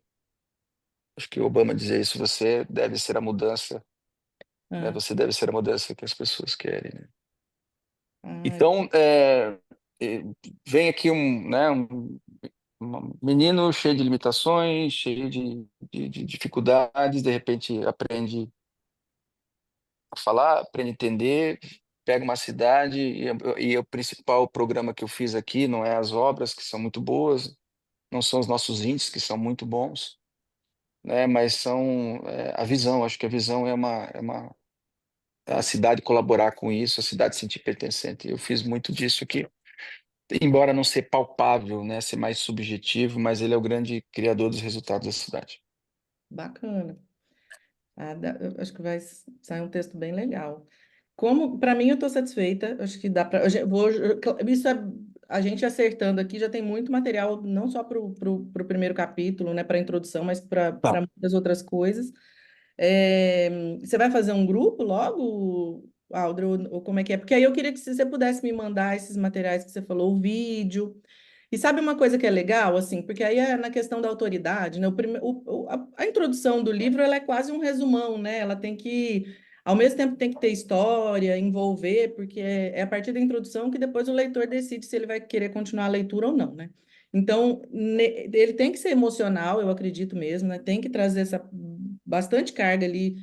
Acho que Obama dizia isso, você deve ser a mudança, né? Ah, Você deve ser a mudança que as pessoas querem, né? ah, Então, eh, vem aqui um menino cheio de limitações, cheio de dificuldades, de repente aprende a falar, aprende a entender, pega uma cidade, e o principal programa que eu fiz aqui não é as obras, que são muito boas, não são os nossos índices, que são muito bons, né, mas são a visão. Acho que a visão é a cidade colaborar com isso, a cidade se sentir pertencente. Eu fiz muito disso aqui, embora não ser palpável, né, ser mais subjetivo, mas ele é o grande criador dos resultados da cidade. bacana. Eu acho que vai sair um texto bem legal. Como, para mim, eu estou satisfeita. Acho que dá para. Isso é a gente acertando aqui já tem muito material, não só para o primeiro capítulo, né, para a introdução, mas Tá. para muitas outras coisas. Você vai fazer um grupo logo, Aldro, ou como é que é? Porque aí eu queria que você pudesse me mandar esses materiais que você falou, o vídeo. E sabe uma coisa que é legal, assim, porque aí é na questão da autoridade, né? A introdução do livro, ela é quase um resumão, né? Ela tem que, ao mesmo tempo, tem que ter história, envolver, porque é a partir da introdução que depois o leitor decide se ele vai querer continuar a leitura ou não, né? Então, ele tem que ser emocional, eu acredito mesmo, né? Tem que trazer essa bastante carga ali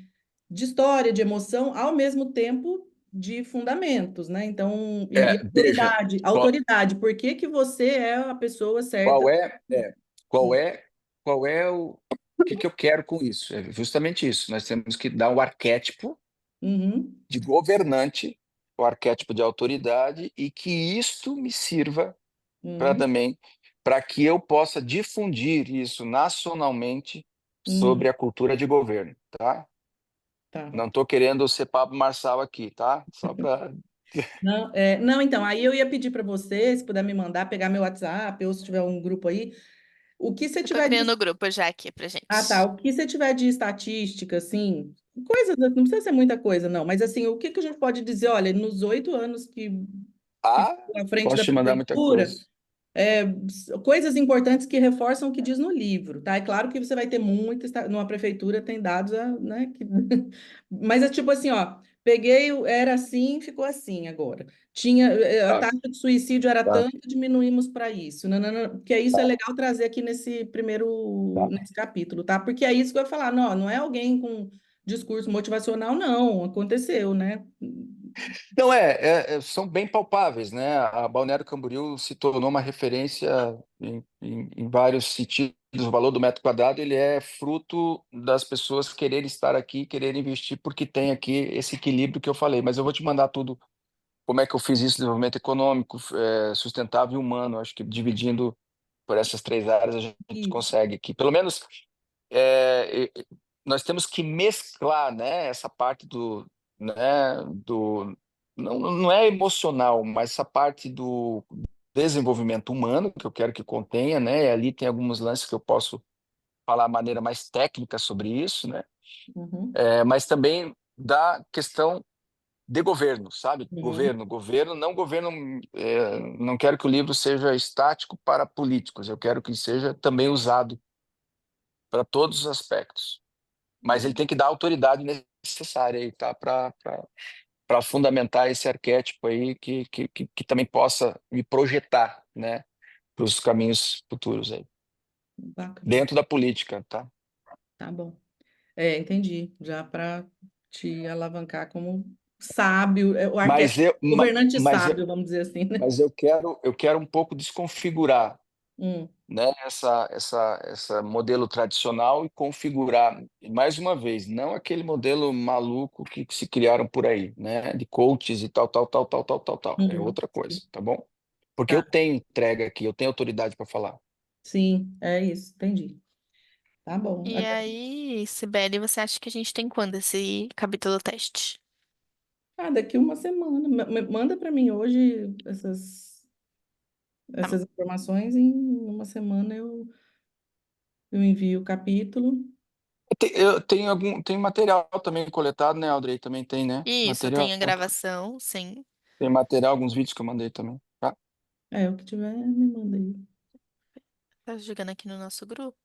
de história, de emoção, ao mesmo tempo de fundamentos, né? Então, e Veja, autoridade, autoridade, por que que você é a pessoa certa? qual é, é, qual é, qual é o que eu quero com isso? É justamente isso. Nós temos que dar o arquétipo Uhum, de governante, o arquétipo de autoridade, e que isto me sirva para uhum, também, para que eu possa difundir isso nacionalmente uhum, sobre a cultura de governo, tá? tá. Não estou querendo ser Pablo Marçal aqui, tá? Só para. Não, não, então, aí eu ia pedir para você, se puder me mandar, pegar meu WhatsApp, ou se tiver um grupo aí, o que você Eu tô tiver de... criando o grupo já aqui pra Tá, gente. o que você tiver de estatística, assim, coisas, não precisa ser muita coisa, não, mas assim, o que que a gente pode dizer, olha, nos 8 anos que Ah, ficou à frente posso da te mandar muita coisa. prefeitura, coisas importantes que reforçam o que diz no livro, tá? É claro que você vai ter muita, numa prefeitura tem dados, né? Mas é tipo assim, ó, peguei, era assim, ficou assim agora. Tinha, a Tá, taxa de suicídio era tá, tanto, diminuímos para isso. Não, não, não, porque isso é tá, legal trazer aqui tá. nesse capítulo, tá? Porque é isso que eu ia falar, não, não é alguém com discurso motivacional, não, aconteceu, né? Não, são bem palpáveis, né? A Balneário Camboriú se tornou uma referência em vários sentidos. O valor do metro quadrado ele é fruto das pessoas quererem estar aqui, quererem investir, porque tem aqui esse equilíbrio que eu falei. Mas eu vou te mandar tudo, como é que eu fiz isso, desenvolvimento econômico, sustentável e humano. Acho que dividindo por essas três áreas a gente Isso. consegue aqui, pelo menos nós temos que mesclar, né, essa parte né, não é emocional, mas essa parte do desenvolvimento humano que eu quero que contenha, né? E ali tem alguns lances que eu posso falar de maneira mais técnica sobre isso, né? Uhum, Mas também da questão de governo, sabe? uhum, Governo, não quero que o livro seja estático para políticos, eu quero que seja também usado para todos os aspectos. Mas ele tem que dar a autoridade necessária aí, tá? Para fundamentar esse arquétipo aí que também possa me projetar, né? Para os caminhos futuros aí. bacana. Dentro da política, tá? Tá bom. Entendi. Já para te alavancar como sábio, o Mas arquétipo eu, ma- governante sábio, vamos dizer assim, né? mas eu quero um pouco desconfigurar, Hum, né, essa modelo tradicional e configurar, mais uma vez, não aquele modelo maluco que se criaram por aí, né, de coaches e tal, tal, tal, tal, tal, tal, tal. É uhum. outra coisa, tá bom? Porque eu Tá. tenho entrega aqui, eu tenho autoridade para falar. Sim, é isso, entendi. Tá bom. E aí, Sibeli, você acha que a gente tem quando esse capítulo teste? Daqui uma semana. Manda para mim hoje Tá bom. essas informações. Em uma semana eu envio o capítulo. Tenho material também coletado, né, Audrey? Também tem, né? Isso, tem Material. a gravação, sim. Tem material, alguns vídeos que eu mandei também, tá? O que tiver, me manda aí. Tá jogando aqui no nosso grupo.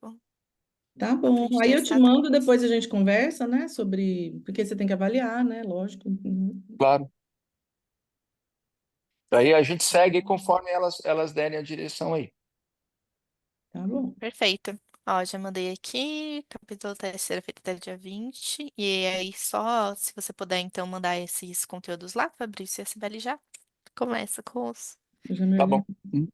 Tá Dá pra bom. gente Aí eu te testar mando, depois. depois a gente conversa, né? Sobre. Porque você tem que avaliar, né? Lógico. Uhum. Claro. Aí a gente segue conforme elas derem a direção aí. Tá bom. Perfeito. Ó, já mandei aqui. Capítulo terceiro, feito até dia 20. E aí, só se você puder, então, mandar esses conteúdos lá, Fabrício e a Sibeli já começa com os. Eu já me Tá bom. organizo.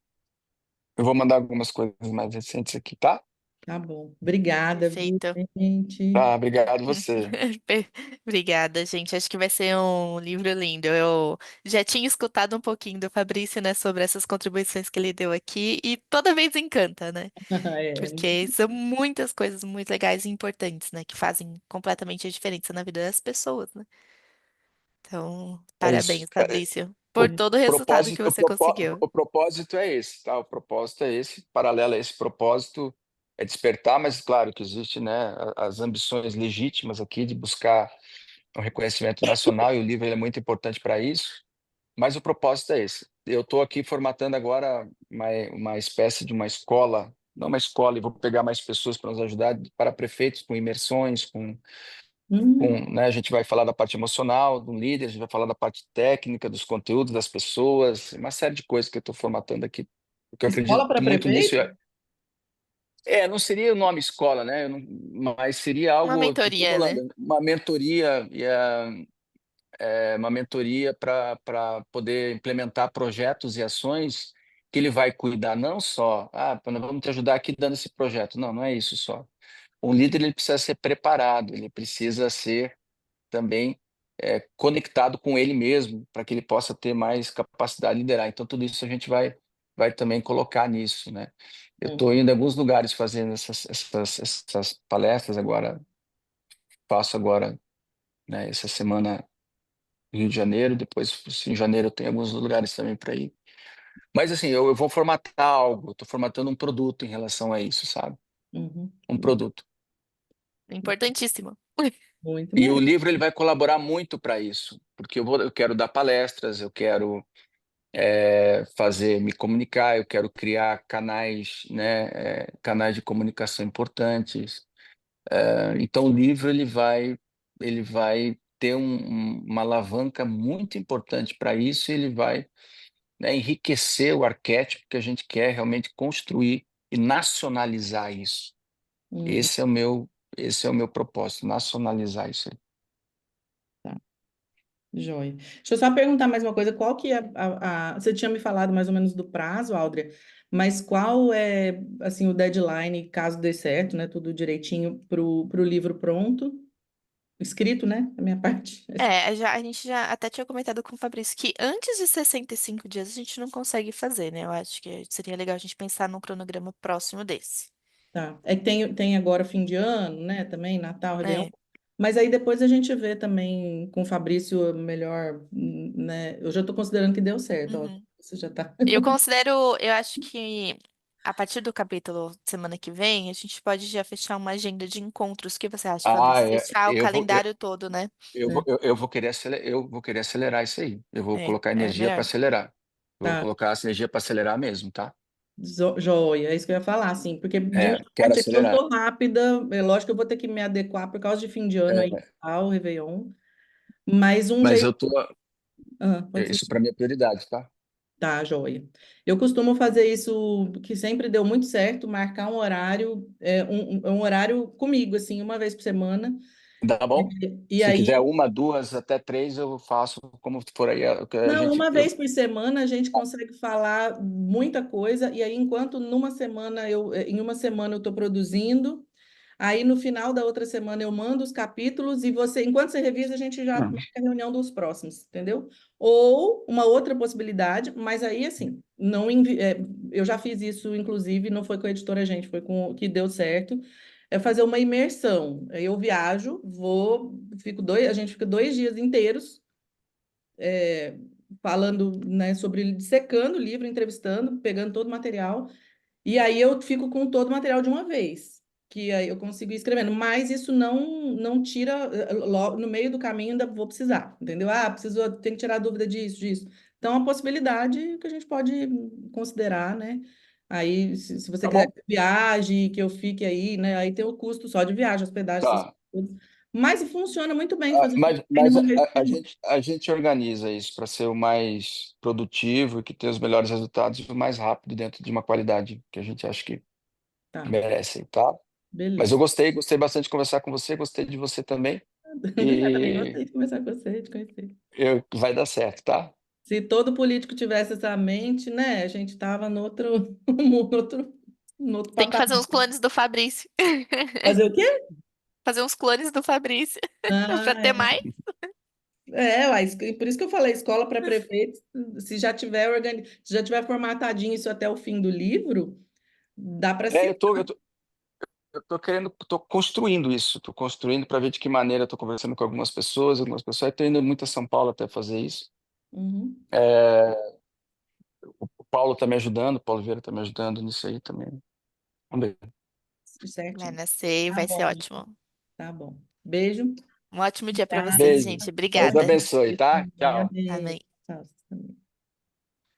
Eu vou mandar algumas coisas mais recentes aqui, tá? Tá bom. Obrigada, viu, Perfeito. gente? Tá, obrigado você. Per- Obrigada, gente. Acho que vai ser um livro lindo. Eu já tinha escutado um pouquinho do Fabrício, né, sobre essas contribuições que ele deu aqui e toda vez encanta, né? Muito Porque são muitas coisas muito legais e importantes, né, que fazem completamente a diferença na vida das pessoas, né? Então, É isso. parabéns, Fabrício, por O todo o resultado que propósito, você conseguiu. o propósito é esse, tá? O propósito é esse, paralelo a esse propósito é despertar, mas claro que existe, né, as ambições legítimas aqui de buscar um reconhecimento nacional e o livro ele é muito importante para isso, mas o propósito é esse. Eu estou aqui formatando agora uma espécie de uma escola, não uma escola, e vou pegar mais pessoas para nos ajudar, para prefeitos, com imersões, Hum, né, a gente vai falar da parte emocional do líder, a gente vai falar da parte técnica, dos conteúdos das pessoas, uma série de coisas que eu estou formatando aqui, porque eu escola para acredito muito nisso. prefeito? Não seria o nome escola, né? Mas seria Uma algo, estou mentoria, né? formulando, uma mentoria, uma mentoria para poder implementar projetos e ações que ele vai cuidar não só, nós vamos te ajudar aqui dando esse projeto. Não, não é isso só. Um líder ele precisa ser preparado, ele precisa ser também conectado com ele mesmo, para que ele possa ter mais capacidade de liderar. Então, tudo isso a gente vai também colocar nisso, né? Eu estou Uhum, indo em alguns lugares fazendo essas palestras agora, faço agora, né, essa semana no Rio de Janeiro, depois em janeiro eu tenho alguns lugares também para ir. Mas assim, eu vou formatar algo, estou formatando um produto em relação a isso, sabe? uhum. Um produto. Importantíssimo. Muito E o bem. livro ele vai colaborar muito para isso, porque eu quero dar palestras, eu quero fazer me comunicar, eu quero criar canais, né, canais de comunicação importantes. Então o livro ele vai ter uma alavanca muito importante para isso, e ele vai, né, enriquecer o arquétipo que a gente quer realmente construir e nacionalizar isso. Uhum, Esse é o meu propósito, nacionalizar isso aí. tá, joia. Deixa eu só perguntar mais uma coisa. Qual que é Você tinha me falado mais ou menos do prazo, Aldria, mas qual é, assim, o deadline, caso dê certo, né? Tudo direitinho pro livro pronto, escrito, né? Da minha parte. A gente já até tinha comentado com o Fabrício que antes de 65 dias a gente não consegue fazer, né? Eu acho que seria legal a gente pensar num cronograma próximo desse. Tá. É que tem agora fim de ano, né? Também, Natal, Réveillon. É. Mas aí depois a gente vê também com o Fabrício melhor, né? Eu já estou considerando que deu certo, ó. Uhum. Você já tá. Eu acho que a partir do capítulo de semana que vem, a gente pode já fechar uma agenda de encontros. O que você acha, Ah, Fabrício? Fechar o calendário todo, né? eu vou querer acelerar isso aí. Eu vou É, colocar é energia para melhor. acelerar. Eu vou Tá. colocar essa energia para acelerar mesmo, tá? Joia, é isso que eu ia falar, assim, porque de minha Quero parte aqui eu acelerar. tô rápida, é lógico que eu vou ter que me adequar por causa de fim de ano aí, É, ao Réveillon, mas um mas jeito. eu tô. Pode Isso dizer. para mim é prioridade, tá? Tá, joia. Eu costumo fazer isso, que sempre deu muito certo, marcar um horário, um horário comigo, assim, uma vez por semana, Tá bom? e Se quiser aí. uma, duas, até três, eu faço como for aí. A Não, gente, uma vez por semana a gente consegue falar muita coisa, e aí, enquanto em uma semana eu estou produzindo. Aí no final da outra semana eu mando os capítulos e enquanto você revisa, a gente já marca a reunião dos próximos, entendeu? Ou uma outra possibilidade, mas aí assim, não eu já fiz isso, inclusive, não foi com a editora gente, foi com que deu certo. É fazer uma imersão. Aí eu viajo, a gente fica 2 dias inteiros falando, né, secando o livro, entrevistando, pegando todo o material. E aí eu fico com todo o material de uma vez, que aí eu consigo ir escrevendo, mas isso não tira, no meio do caminho ainda vou precisar, entendeu? Tem que tirar a dúvida disso, disso. Então, é uma possibilidade que a gente pode considerar, né? Aí, se você tá quiser bom? que eu viaje, que eu fique aí, né? Aí tem o custo só de viagem, hospedagem, essas Tá. coisas. Mas funciona muito bem fazer Mas uma vez por semana. a gente organiza isso para ser o mais produtivo e que tenha os melhores resultados o mais rápido dentro de uma qualidade que a gente acha que Tá, merece, tá? Mas eu beleza. gostei bastante de conversar com você, gostei de você também. Obrigada, também E gostei de conversar com você, de conhecer. vai dar certo, tá? Se todo político tivesse essa mente, né, a gente estava no outro Tem que fazer patamar. uns clones do Fabrício. Fazer o quê? Fazer uns clones do Fabrício. Pra Ah, ter mais. uai, por isso que eu falei, escola para prefeitos, se já tiver formatadinho isso até o fim do livro, dá para É, se. eu tô querendo, tô construindo isso, tô construindo para ver de que maneira eu tô conversando com algumas pessoas, eu tô indo muito a São Paulo até fazer isso. Uhum, É, o Paulo tá me ajudando, o Paulo Vieira tá me ajudando nisso aí também. Vamos ver. Vai certinho. nascer, Tá vai ser bom, ótimo. tá bom. Beijo. Um ótimo dia pra Tá, vocês, Beijo. gente. Deus Obrigada. abençoe, tá? Tchau. Amém. adeus. Tchau.